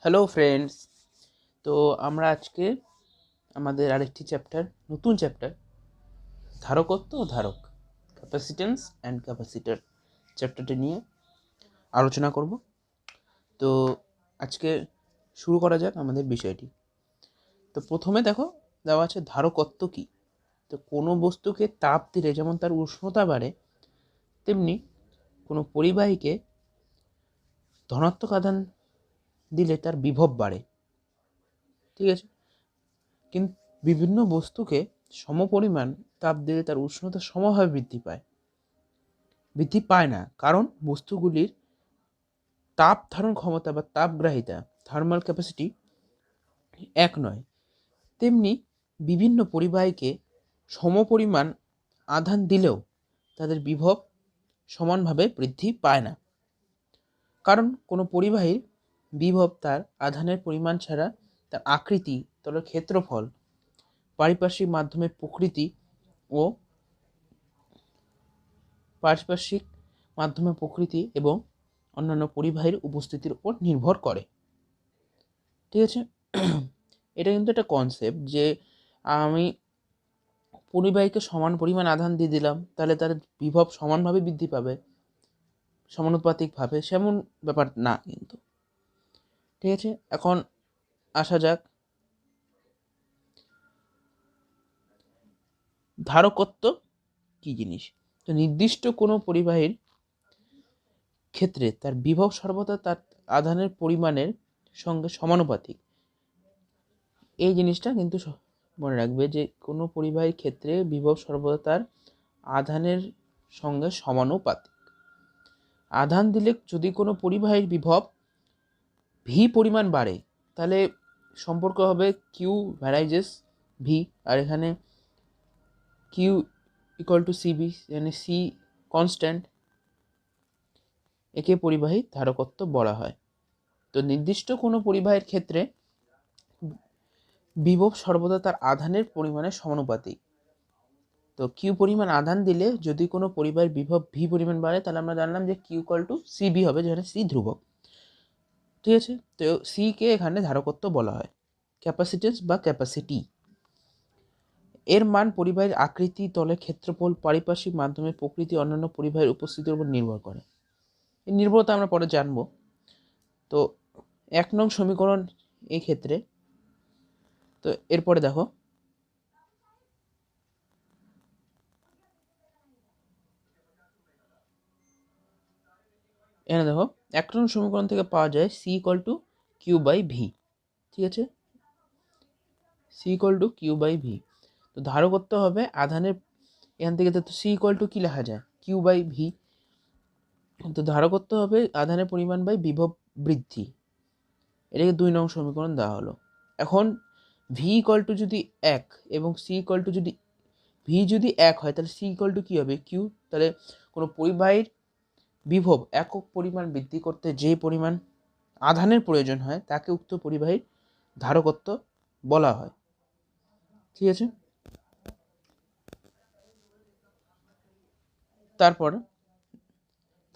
Hello friends. তো আমরা আজকে আমাদের আরেকটি নতুন চ্যাপ্টার ধারকত্ব ও ধারক, ক্যাপাসিটেন্স অ্যান্ড ক্যাপাসিটার চ্যাপ্টারটি নিয়ে আলোচনা করব। তো আজকে শুরু করা যাক আমাদের বিষয়টি। তো প্রথমে দেখো দেওয়া আছে ধারকত্ব কী। তো কোনো বস্তুকে তাপ দিলে যেমন তার উষ্ণতা বাড়ে, তেমনি কোনো পরিবাহীকে ধনাত্মক আধান দিলে তার বিভব বাড়ে। ঠিক আছে, কিন্তু বিভিন্ন বস্তুকে সমপরিমাণ তাপ দিলে তার উষ্ণতা সমভাবে বৃদ্ধি পায় না, কারণ বস্তুগুলির তাপ ধারণ ক্ষমতা বা তাপগ্রাহিতা থার্মাল ক্যাপাসিটি এক নয়। তেমনি বিভিন্ন পরিবাহীকে সমপরিমাণ আধান দিলেও তাদের বিভব সমানভাবে বৃদ্ধি পায় না, কারণ কোনো পরিবাহীর বিভব তার আধানের পরিমাণ ছাড়া তার আকৃতি, তলের ক্ষেত্রফল, পারিপার্শ্বিক মাধ্যমের প্রকৃতি এবং অন্যান্য পরিবাহীর উপস্থিতির উপর নির্ভর করে। ঠিক আছে, এটা কিন্তু একটা কনসেপ্ট যে আমি পরিবাহীকে সমান পরিমাণ আধান দিয়ে দিলাম, তাহলে তার বিভব সমানভাবে বৃদ্ধি পাবে, সমানুপাতিকভাবে, সেমন ব্যাপার না কিন্তু। ঠিক আছে, এখন আসা যাক ধারকত্ব কি জিনিস। তো নির্দিষ্ট কোনো পরিবাহীর ক্ষেত্রে তার বিভব সর্বদা তার আধানের পরিমাণের সঙ্গে সমানুপাতিক। এই জিনিসটা কিন্তু মনে রাখবে যে কোনো পরিবাহীর ক্ষেত্রে বিভব সর্বদা তার আধানের সঙ্গে সমানুপাতিক। আধান দিলে যদি কোনো পরিবাহীর বিভব ভি পরিমাণ বাড়ে, তাহলে সম্পর্ক হবে কিউ ভ্যারাইজেস ভি, আর এখানে কিউ ইকুয়াল টু সিবি, মানে সি কনস্ট্যান্ট। একে পরিবাহী ধারকত্ব বলা হয়। তো নির্দিষ্ট কোনো পরিবাহীর ক্ষেত্রে বিভব সর্বদা তার আধানের পরিমাণের সমানুপাতিক। তো কিউ পরিমাণ আধান দিলে যদি কোনো পরিবাহীর বিভব ভি পরিমাণ বাড়ে, তাহলে আমরা জানলাম যে কিউ ইকুয়াল টু সিবি হবে, যেখানে সি ধ্রুবক। ঠিক আছে, তো সি কে এখানে ধারকত্ব বলা হয়, ক্যাপাসিটেন্স বা ক্যাপাসিটি। এর মান পরিবাহীর আকৃতি, তলের ক্ষেত্রফল, পারিপার্শ্বিক মাধ্যমের প্রকৃতি, অন্যান্য পরিবাহীর উপস্থিতির উপর নির্ভর করে। এই নির্ভরতা আমরা পরে জানবো। তো 1 নং সমীকরণ এই ক্ষেত্রে। তো এরপরে দেখো এখানে দেখো 1 নং সমীকরণ থেকে পাওয়া যায় C equal to Q by V. ঠিক আছে, C equal to Q by V. তো ধারকত্ব হবে আধানের, এখান থেকে তো সি ইকুয়াল টু কি লেখা যায়, কিউ বাই ভি। তো ধারকত্ব হবে আধানের পরিমাণ বাই বিভব বৃদ্ধি। এটাকে 2 নং সমীকরণ দেওয়া হলো। এখন ভি ইকুয়াল টু যদি 1 এবং সি ইকুয়াল টু যদি ভি যদি 1 হয়, তাহলে সি ইকুয়াল টু কী হবে, কিউ। তাহলে কোনো পরিবাহীর বিভব একক পরিমাণ বৃদ্ধি করতে যে পরিমাণ আধানের প্রয়োজন হয়, তাকে উক্ত পরিবাহীর ধারকত্ব বলা হয়। ঠিক আছে, তারপর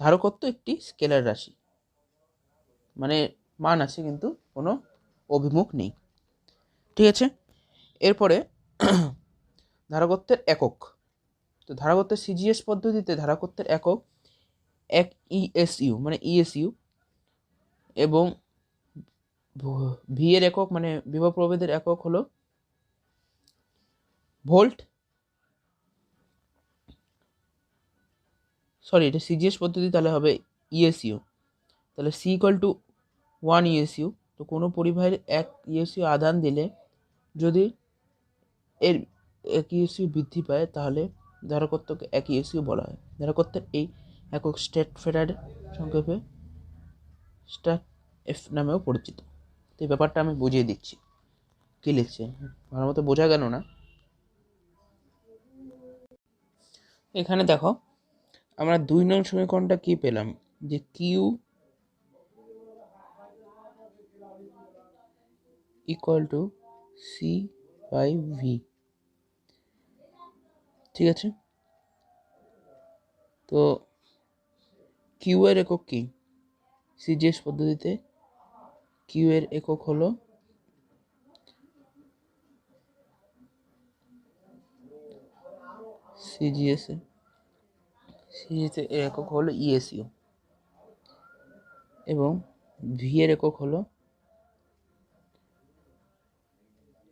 ধারকত্ব একটি স্কেলার রাশি, মানে মান আছে কিন্তু কোনো অভিমুখ নেই। ঠিক আছে, এরপরে ধারকত্বের একক। তো ধারকত্বের সিজিএস পদ্ধতিতে ধারকত্বের একক 1 ইএসইউ মানে ইএসইউ, এবং ভি এর একক মানে বিভব প্রভেদের একক হলো ভোল্ট। সরি, এটা সিজিএস পদ্ধতি, তাহলে হবে ইএসইউ। তাহলে সি ইকুয়াল টু 1 ইএসইউ। তো কোনো পরিবাহীর 1 ইএসইউ আধান দিলে যদি এর 1 ইএসইউ বৃদ্ধি পায়, তাহলে ধারকত্বকে 1 ইএসইউ বলা হয়। ধারকত্বের এই একক স্টেট ফেরাড, সংক্ষেপে স্টার এফ নামেও পরিচিত। তো এই ব্যাপারটা আমি বুঝিয়ে দিচ্ছি কী লিখছে, ভালো মতো বোঝা গেল না। এখানে দেখো আমরা 2 নং সমীকরণটা কি পেলাম, যে Q equal to C by V. ঠিক আছে, তো কিউ এর একক কি, সিজিএস পদ্ধতিতে কিউ এর একক হলো সিজিএস এর একক হলো ইএসইউ এবং ভি এর একক হলো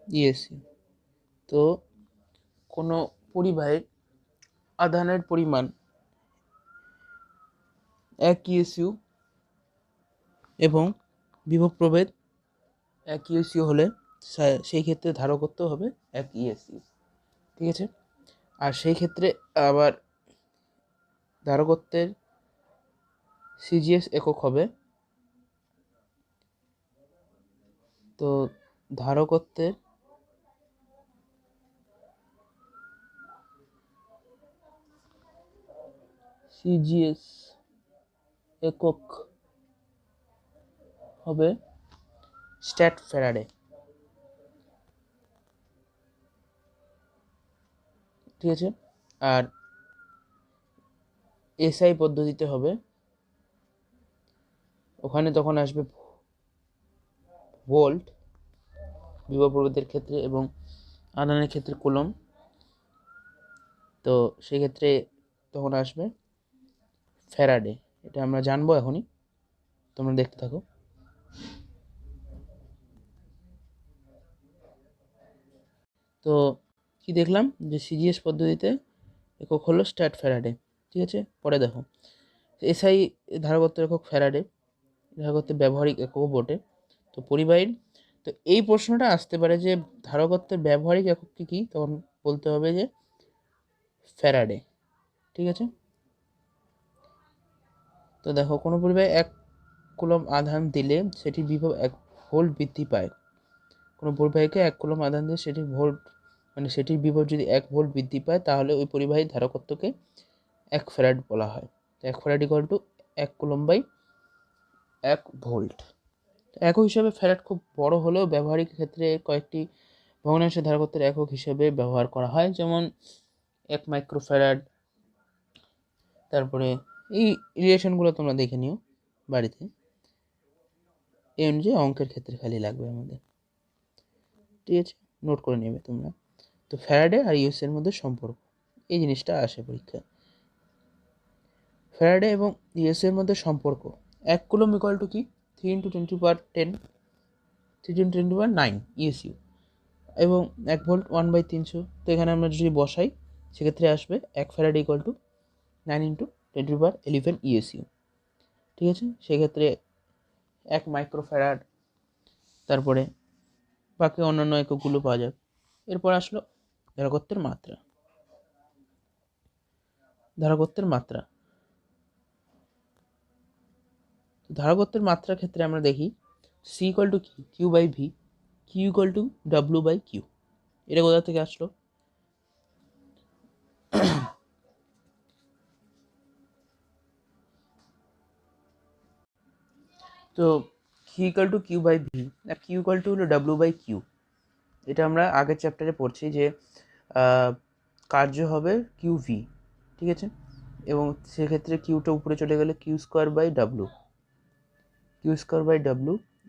ইএসইউ। তো কোনো পরিবাহীর আধানের পরিমাণ 1 ইএসইউ এবং বিভব প্রভেদ 1 ইএসইউ হলে সেই ক্ষেত্রে ধারকত্ব হবে 1 ইএসইউ। ঠিক আছে, আর সেই ক্ষেত্রে আবার ধারকত্বের সিজিএস একক হবে, তো ধারকত্বের সিজিএস একক হবে স্ট্যাট ফ্যারাডে। ঠিক আছে, আর এসআই পদ্ধতিতে হবে, ওখানে তখন আসবে ভোল্ট বিভব প্রভেদের ক্ষেত্রে এবং আধানের ক্ষেত্রে কুলম্ব। তো সেক্ষেত্রে তখন আসবে ফ্যারাডে। এটা আমরা জানবো এখনই, তোমরা দেখতে থাকো। তো কি দেখলাম যে সিজিএস পদ্ধতিতে একক হলো স্ট্যাট ফ্যারাডে। ঠিক আছে, পরে দেখো এসআই ধারকত্ব একক ফ্যারাডে, ধারকত্বের ব্যবহারিক একক বটে। তো পরিবাহীর, তো এই প্রশ্নটা আসতে পারে যে ধারকত্বের ব্যবহারিক একক কী, তখন বলতে হবে যে ফ্যারাডে। ঠিক আছে, তো দেখো কোনো পরিবাহী 1 কুলম্ব আধান দিলে সেটি বিভব 1 ভোল্ট বৃদ্ধি পায়। কোনো পরিবাহীকে 1 কুলম্ব আধান দিলে সেটির ভোল্ট মানে সেটির বিভব যদি 1 ভোল্ট বৃদ্ধি পায় তাহলে ওই পরিবাহীর ধারকত্বকে 1 ফ্যারাড বলা হয়। তো 1 farad equal to 1 coulomb by 1 volt. একক হিসাবে ফ্যারাড খুব বড় হলেও ব্যবহারিক ক্ষেত্রে কয়েকটি ভগ্নাংশের ধারকত্বের একক হিসেবে ব্যবহার করা হয়, যেমন 1 মাইক্রোফ্যারাড। তারপরে এই রিলেশনগুলো তোমরা দেখে নিও বাড়িতে, এই অনুযায়ী অঙ্কের ক্ষেত্রে খালি লাগবে আমাদের। ঠিক আছে, নোট করে নেবে তোমরা। তো ফ্যারাডে আর ইউএস এর মধ্যে সম্পর্ক, এই জিনিসটা আসে পরীক্ষায়। ফ্যারাডে এবং ইউএস এর মধ্যে সম্পর্ক, 1 কুলম্ব ইকুয়াল টু কি 3 × 10⁻10 3 × 10⁻9 ইএসইউ এবং 1 ভোল্ট 1/300। তো এখানে আমরা যদি বসাই সেক্ষেত্রে আসবে 1 ফ্যারাড ইকুয়াল টু 9 × 10⁻11 ইএসইউ। ঠিক আছে, সেক্ষেত্রে 1 মাইক্রোফ্যারাড, তারপরে বাকি অন্যান্য এককগুলো পাওয়া যাবে। এরপর আসলো ধারকত্বের মাত্রা। ধারকত্বের মাত্রা ধারকত্বের মাত্রার ক্ষেত্রে আমরা দেখি C equal to Q by V, Q equal to W by Q. এটা কোথা থেকে আসলো? তো Q equal to Q by V আর কিউ ইকুয়াল টু হলো ডাব্লু বাই কিউ। এটা আমরা আগের চ্যাপ্টারে পড়ছি যে কার্য হবে কিউ ভি। ঠিক আছে, এবং সেক্ষেত্রে কিউটা উপরে চলে গেলে কিউ স্কোয়ার বাই ডাব্লু,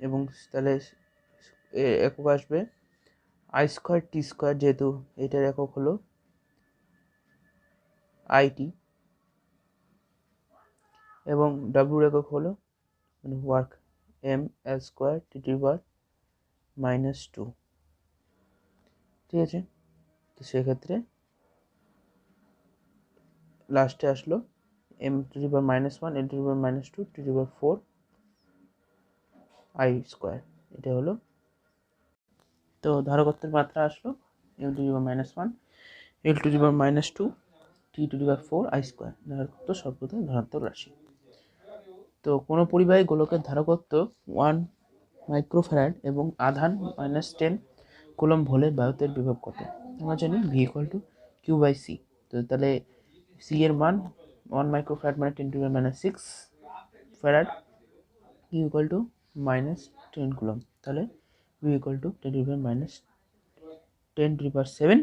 এবং তাহলে একক আসবে আই স্কোয়ার টি স্কোয়ার, যেহেতু এটার একক হলো আইটি, এবং ডাব্লুর একক হলো মানে ওয়ার্ক এম এল স্কোয়ার টি⁻²। ঠিক আছে, তো সেক্ষেত্রে লাস্টে আসলো m⁻⁻1 l⁻², t⁻4 I square. এটা হলো, তো ধারকত্বের মাত্রা আসলো m⁻⁻1 l⁻², t⁻4 I square. ধারকত্ব সর্বদা ধনাত্মক রাশি। তো কোনো পরিবাহী গোলকের ধারকত্ব 1 মাইক্রোফ্যারাড এবং আধান -10 কুলম্ব হলে বায়ুতের বিভব কত? আমরা জানি V equal to Q by C. তো তাহলে সি এর মান 1 মাইক্রোফ্যারাড মানে 10⁻⁶ farad, Q equal to -10 coulomb, তাহলে ভি ইকুয়াল টু 10⁻10⁷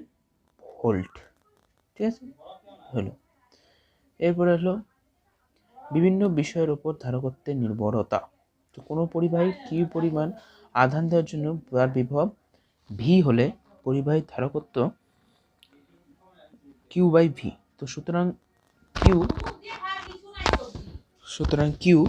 ভোল্ট। ঠিক আছে, হলো। এরপরে হলো বিভিন্ন বিষয়ের উপর ধারকত্বের নির্ভরতা। তো কোনো পরিবাহী কিউ পরিমাণ আধান দেওয়ার জন্য তার বিভব ভি হলে পরিবাহীর ধারকত্ব কিউ বাই ভি। তো সুতরাং কিউ সুতরাং কিউ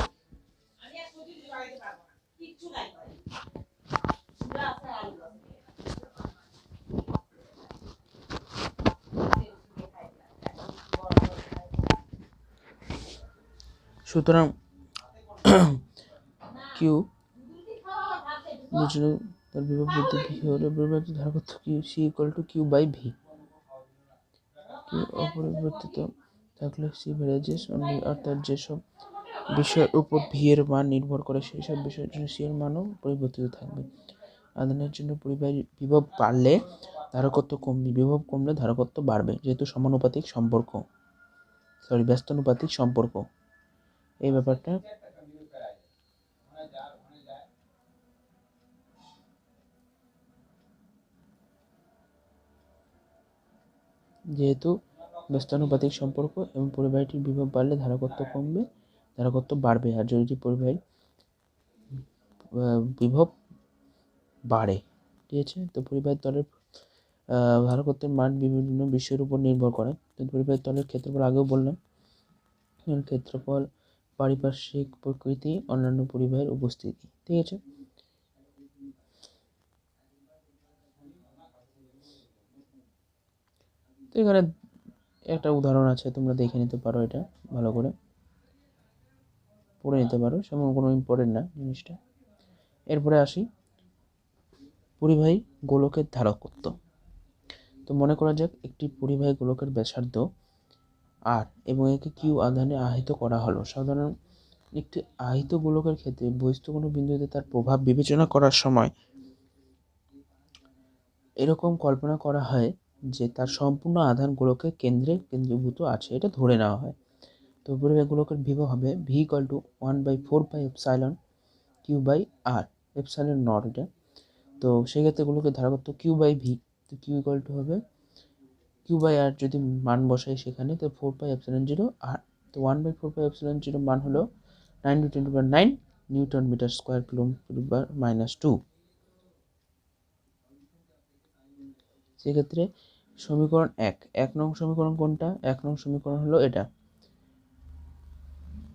তার বিভব বৃদ্ধি ভি হলে পরিবাহীর ধারকত্ব Q C equal to Q by V. Q অপরিবর্তিত থাকলে সি বেড়ে যায়, অর্থাৎ যেসব বিষয়ের উপর ভি এর মান নির্ভর করে সেই সব বিষয়ের জন্য সি এর মানও পরিবর্তিত থাকবে। আধানের জন্য পরিবাহীর বিভব বাড়লে ধারকত্ব কমবে, বিভব কমলে ধারকত্ব বাড়বে, যেহেতু ব্যস্তানুপাতিক সম্পর্ক এই ব্যাপারটা। যেহেতু ব্যস্তানুপাতিক সম্পর্ক এবং পরিবাহীটির বিভব বাড়লে ধারকত্ব কমবে, ধারকত্ব বাড়বে। আর যদি পরিবাহীর বিভব বাড়ে, ঠিক আছে, তো পরিবাহীর তলের ধারকত্বের মান বিভিন্ন বিষয়ের উপর নির্ভর করে। তো পরিবাহীর তলের ক্ষেত্রফল আগেও বললাম, ক্ষেত্রফল, পারিপার্শ্বিক প্রকৃতি, অন্যান্য পরিবাহীর উপস্থিতি, ঠিক আছে। তো এখানে একটা উদাহরণ আছে, তোমরা দেখে নিতে পারো, এটা ভালো করে পড়ে নিতে পারো, সেমন কোনো ইম্পর্টেন্ট না জিনিসটা। এরপরে আসি পরিবাহী গোলকের ধারকত্ব। তো মনে করা যাক একটি পরিবাহী গোলকের ব্যাসার্ধ আর এবং একে কিউ আধানে আহিত করা হলো। সাধারণ একটি আহিত গোলকের ক্ষেত্রে বহিস্থ কোনো বিন্দুতে তার প্রভাব বিবেচনা করার সময় এরকম কল্পনা করা হয় যে তার সম্পূর্ণ আধান গোলকের কেন্দ্রীভূত আছে, এটা ধরে নেওয়া হয়। তো পরিবাহী গোলকের বিভব হবে V equal to 1/4πε Q by R, epsilon nought এটা। তো সেক্ষেত্রে গোলকের ধারকত্ব কিউ বাই ভি, তো কিউ ইকুয়াল টু হবে কিউ বাই আর, যদি মান বসাই সেখানে, তো 4πε0 আর। তো 1/4πε0 মান হলো 9 × 10⁹ নিউটন মিটার স্কোয়ার কিলোমিটার/-2। সেক্ষেত্রে সমীকরণ 1 নং সমীকরণ কোনটা? 1 নং সমীকরণ হলো এটা।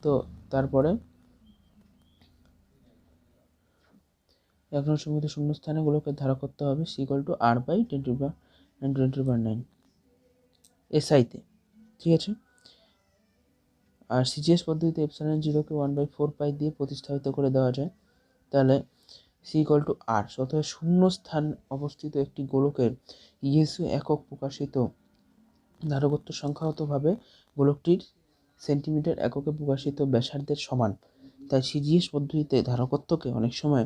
তো তারপরে 1 নং সমীকরণে শূন্য স্থানে গোলকের ধারকত্ব হবে সি ইকুয়াল টু r/10⁹ এসআইতে, ঠিক আছে। আর সিজিএস পদ্ধতিতে ε0কে 1/4π দিয়ে প্রতিস্থাপিত করে দেওয়া যায়, তাহলে সি ইকুয়াল টু আর। অতএব শূন্য স্থান অবস্থিত একটি গোলকের ইএসইউ একক প্রকাশিত ধারকত্ব সংখ্যাগতভাবে গোলকটির সেন্টিমিটার এককে প্রকাশিত ব্যাসার্ধের সমান। তাই সিজিএস পদ্ধতিতে ধারকত্বকে অনেক সময়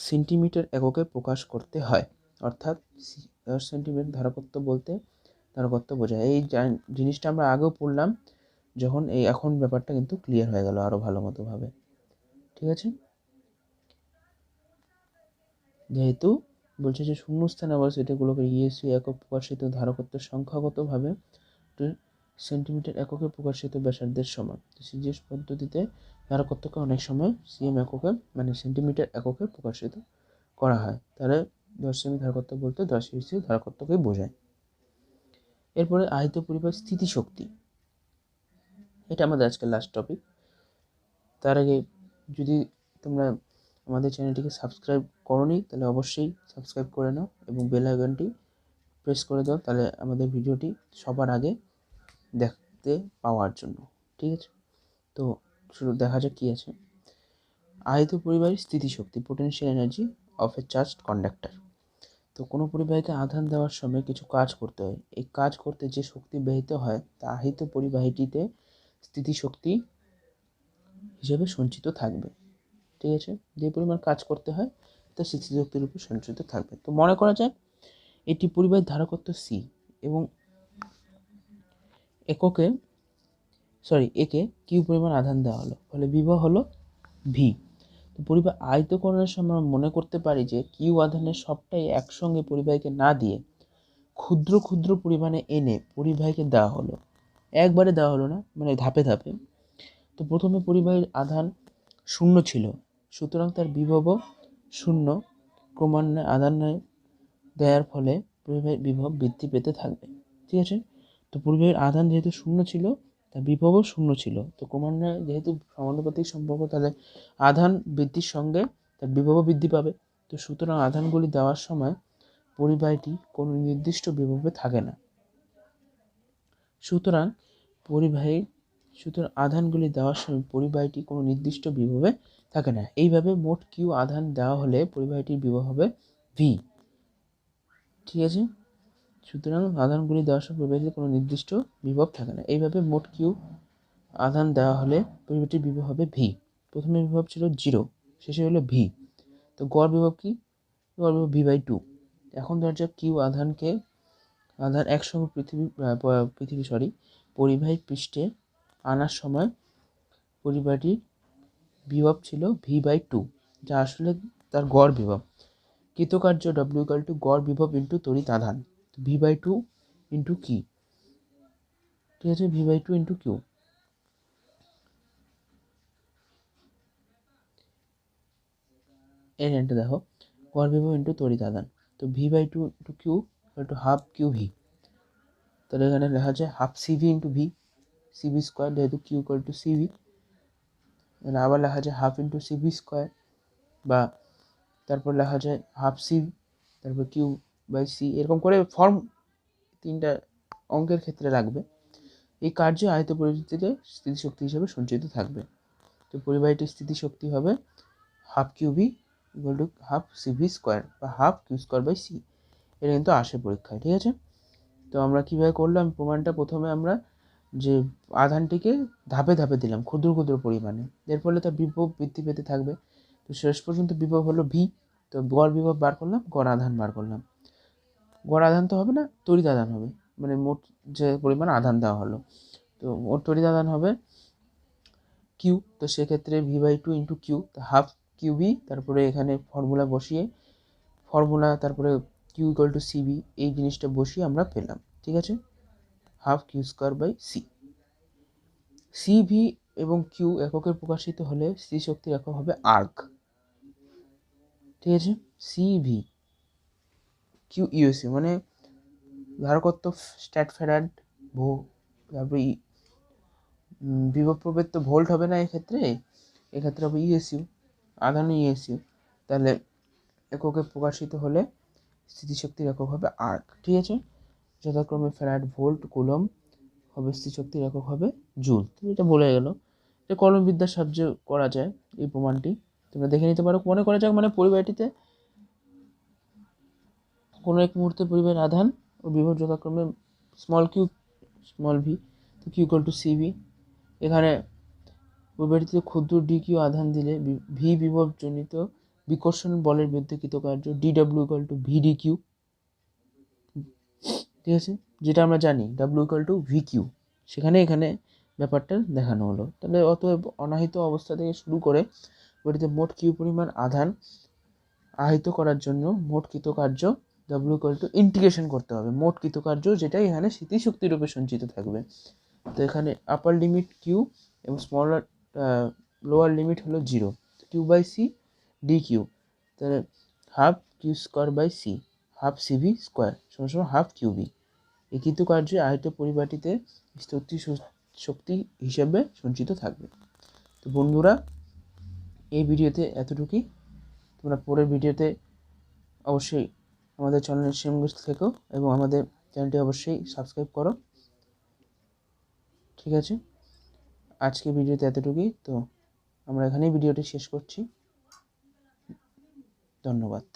সেন্টিমিটার এককে প্রকাশ করতে হয়, অর্থাৎ 10 সেন্টিমিটার ধারকত্ব বলতে ধারকত্ব বোঝায়। এই জিনিসটা আমরা আগেও পড়লাম যখন, এখন ব্যাপারটা কিন্তু ক্লিয়ার হয়ে গেল আরো ভালো মতো ভাবে, ঠিক আছে। যেহেতু বলছে যে শূন্যস্থানে অবস্থিত গোলকের ইএসইউ একক প্রকাশিত ধারকত্বের সংখ্যাগতভাবে সেন্টিমিটার এককে প্রকাশিত ব্যাসার্ধের সমান। সিজিএস পদ্ধতিতে ধারকত্বকে অনেক সময় সিএম এককে মানে সেন্টিমিটার এককে প্রকাশিত করা হয়, তাহলে 10 সেমি ধারকত্ব বলতে 10 ইএসইউ ধারকত্বকেই বোঝায়। এরপরে আহিত পরিবাহীর স্থিতিশক্তি, এটা আমাদের আজকের লাস্ট টপিক। তার আগে যদি তোমরা আমাদের চ্যানেলটিকে সাবস্ক্রাইব করোনি তাহলে অবশ্যই সাবস্ক্রাইব করে নাও এবং বেল আইকনটি প্রেস করে দাও, তাহলে আমাদের ভিডিওটি সবার আগে দেখতে পাওয়ার জন্য, ঠিক আছে। তো শুরু দেখা যাক কী আছে। আহিত পরিবাহীর স্থিতিশক্তি, potential energy of a charged conductor. তো কোনো পরিবাহীকে আধান দেওয়ার সময় কিছু কাজ করতে হয়, এই কাজ করতে যে শক্তি ব্যয়িত হয় তা আহিত পরিবাহীটিতে স্থিতিশক্তি হিসেবে সঞ্চিত থাকবে, ঠিক আছে। যে পরিমাণ কাজ করতে হয় তা স্থিতিশক্তির উপর সঞ্চিত থাকবে। তো মনে করা যায় এটি পরিবাহীর ধারকত্ব সি এবং একে কিউ পরিমাণ আধান দেওয়া হলো, ফলে বিভব হলো ভি। তো পরিবাহ আয়তকরণের সময় মনে করতে পারি যে কিউ আধানের সবটাই একসঙ্গে পরিবাহীকে না দিয়ে ক্ষুদ্র ক্ষুদ্র পরিমাণে এনে পরিবাহীকে দেওয়া হলো, একবারে দেওয়া হলো না, মানে ধাপে ধাপে। তো প্রথমে পরিবাহীর আধান শূন্য ছিল, সুতরাং তার বিভবও শূন্য। ক্রমান্বয়ে আধান দেওয়ার ফলে পরিবাহীর বিভব বৃদ্ধি পেতে থাকবে। ঠিক আছে, তো পরিবাহীর আধান যেহেতু শূন্য ছিল, তার বিভবও শূন্য ছিল, তো ক্রমান্বয়ে যেহেতু সমানুপাতিক সম্পর্ক, তাহলে আধান বৃদ্ধির সঙ্গে তার বিভবও বৃদ্ধি পাবে। তো সুতরাং আধানগুলি দেওয়ার সময় পরিবাহীটি কোনো নির্দিষ্ট বিভবে থাকে না। সুতরাং আধানগুলি দেওয়ার সময় পরিবাহীটি কোনো নির্দিষ্ট বিভবে থাকে না। এইভাবে মোট কিউ আধান দেওয়া হলে পরিবাহীটির বিভব হবে ভি। ঠিক আছে, সুতরাং আধানগুলি দেওয়ার সময় পরিবাহীটির কোনো নির্দিষ্ট বিভব থাকে না। এইভাবে মোট কিউ আধান দেওয়া হলে পরিবাহীটির বিভব হবে ভি। প্রথমে বিভব ছিল 0, শেষে হলো ভি। তো গড় বিভব কি? গড় বিভব v/2। এখন ধরা যাক কিউ আধান একসঙ্গে পরিবাহী পৃষ্ঠে আনার সময় পরিবাহীটির বিভব ছিল v/2, যা আসলে তার গড় বিভব। কৃতকার্য W = গড় বিভব ইন্টু তড়িৎ আধান। v/2 ইন্টু কি? ঠিক আছে, v/2 ইন্টু কিউ। এই লাইনটা দেখো, গড় বিভব ইন্টু তড়িৎ আধান। তো v/2 into Q = half Q V. তাহলে এখানে লেখা যায় half CV into V, CV square, যেহেতু কিউ = সিভি। এখানে আবার লেখা যায় হাফ ইন্টু সিভি স্কোয়ার, বা তারপর লেখা যায় হাফ সি, তারপর কিউ বাই সি। এরকম করে ফর্ম 3টা অঙ্কের ক্ষেত্রে রাখবে। এই কার্য আয়ত পরিস্থিতিতে স্থিতিশক্তি হিসেবে সঞ্চিত থাকবে। তো পরিবাহীটির স্থিতিশক্তি হবে half Q V = half CV square, বা half Q square by C. এটা কিন্তু আসে পরীক্ষায়। ঠিক আছে, তো আমরা কীভাবে করলাম প্রমাণটা? প্রথমে আমরা যে আধানটিকে ধাপে ধাপে দিলাম ক্ষুদ্র ক্ষুদ্র পরিমাণে, এর ফলে তার বিভব বৃদ্ধি পেতে থাকবে। তো শেষ পর্যন্ত বিভব হলো ভি। তো গড় বিভব বার করলাম, গড় আধান বার করলাম। গড় আধান তো হবে না, তড়িৎ আধান হবে, মানে মোট যে পরিমাণ আধান দেওয়া হলো। তো মোট তড়িৎ আধান হবে কিউ। তো সেক্ষেত্রে v/2 into Q, half Q V. তারপরে এখানে তারপরে কিউ = সিবি, এই জিনিসটা বসিয়ে আমরা পেলাম। ঠিক আছে, half Q square by C. CV এবং কিউ এককে প্রকাশিত হলে স্থিতিশক্তির একক হবে আর্ক। ঠিক আছে, সিভি কিউ ইউএসি মানে ধারকত্ব স্ট্যাটফ্যারাড, তারপরে বিভব প্রভেদ তো ভোল্ট হবে না, এক্ষেত্রে হবে ইউএসইউ, আধান ইউএসইউ। তাহলে এককে প্রকাশিত হলে স্থিতিশক্তির একক হবে আর্ক। ঠিক আছে, যথাক্রমে ফ্যারাড, ভোল্ট, কুলম হবে। স্থিতিশক্তির একক হবে জুল। এটা বলে গেল। এটা কলমবিদ্যার সাহায্যে করা যায় এই প্রমাণটি, তোমরা দেখে নিতে পারো। মনে করা যাক মানে পরিবাহীটিতে কোনো এক মুহূর্তে পরিবাহীর আধান ও বিভব যথাক্রমে স্মল কিউ স্মল ভি, তো কিউ = সিভি। এখানে পরিবাহীটিতে ক্ষুদ্র ডি কিউ আধান দিলে ভি বিভবজনিত বিকর্ষণ বলের বিরুদ্ধে কৃতকার্য DW = VDQ। ঠিক আছে, যেটা আমরা জানি W = VQ, এখানে ব্যাপারটা দেখানো হলো। তাহলে অতএব অনাহিত অবস্থা থেকে শুরু করে পরিবাহীতে মোট কিউ পরিমাণ আধান আহিত করার জন্য মোট কৃতকার্য W = ইন্টিগ্রেশন করতে হবে মোট কৃতকার্য, যেটা এখানে স্মৃতিশক্তি রূপে সঞ্চিত থাকবে। তো এখানে আপার লিমিট কিউ এবং লোয়ার লিমিট হলো 0, Q by C D Q. তাহলে half Q square by C, half CV square = half QV. এই কৃতকার্য আহিত পরিবাহীটিতে শক্তি হিসেবে সঞ্চিত থাকবে। তো বন্ধুরা, এই ভিডিওতে এতটুকুই। তোমরা পরের ভিডিওতে অবশ্যই আমাদের চ্যানেলের সঙ্গে থেকো এবং আমাদের চ্যানেলটি অবশ্যই সাবস্ক্রাইব করো। ঠিক আছে, আজকে ভিডিওতে এতটুকুই। তো আমরা এখানেই ভিডিওটি শেষ করছি। ধন্যবাদ।